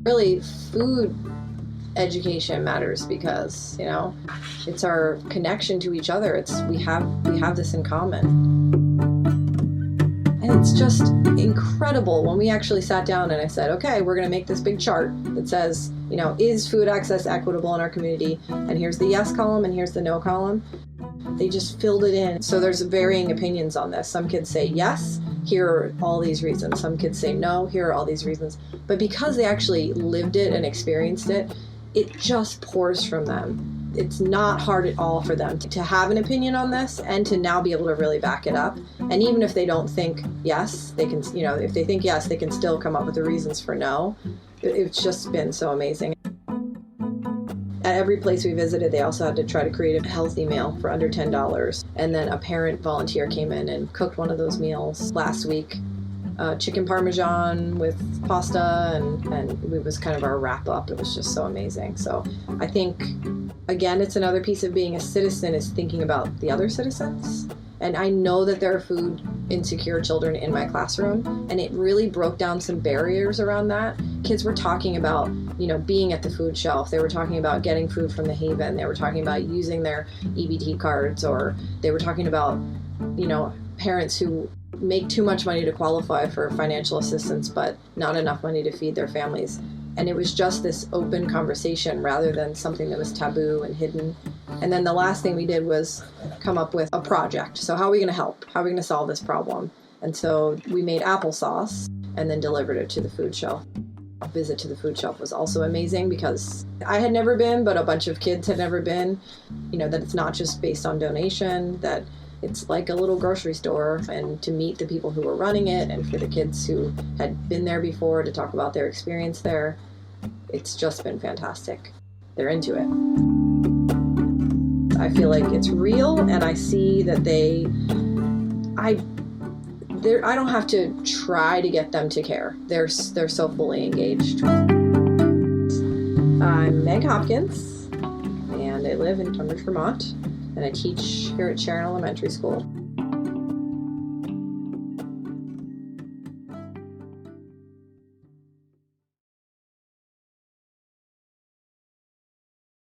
Really, food education matters because, it's our connection to each other. We have this in common. And it's just incredible when we actually sat down and I said, okay, we're going to make this big chart that says, is food access equitable in our community? And here's the yes column and here's the no column. They just filled it in. So there's varying opinions on this. Some kids say yes, here are all these reasons. Some kids say no, here are all these reasons. But because they actually lived it and experienced it, it just pours from them. It's not hard at all for them to have an opinion on this and to now be able to really back it up. And even if they don't think yes, they can, if they think yes, they can still come up with the reasons for no. It's just been so amazing. At every place we visited, they also had to try to create a healthy meal for under $10. And then a parent volunteer came in and cooked one of those meals last week. Chicken parmesan with pasta, and it was kind of our wrap up. It was just so amazing. So I think, again, it's another piece of being a citizen is thinking about the other citizens. And I know that there are food insecure children in my classroom, and it really broke down some barriers around that. Kids were talking about, being at the food shelf. They were talking about getting food from the Haven. They were talking about using their EBT cards, or they were talking about, parents who make too much money to qualify for financial assistance, but not enough money to feed their families. And it was just this open conversation rather than something that was taboo and hidden. And then the last thing we did was come up with a project. So how are we going to help? How are we going to solve this problem? And so we made applesauce and then delivered it to the food shelf. A visit to the food shelf was also amazing because I had never been, but a bunch of kids had never been. That it's not just based on donation, that it's like a little grocery store, and to meet the people who were running it and for the kids who had been there before to talk about their experience there, it's just been fantastic. They're into it. I feel like it's real, and I see that I don't have to try to get them to care. They're so fully engaged. I'm Meg Hopkins, and I live in Tunbridge, Vermont, and I teach here at Sharon Elementary School.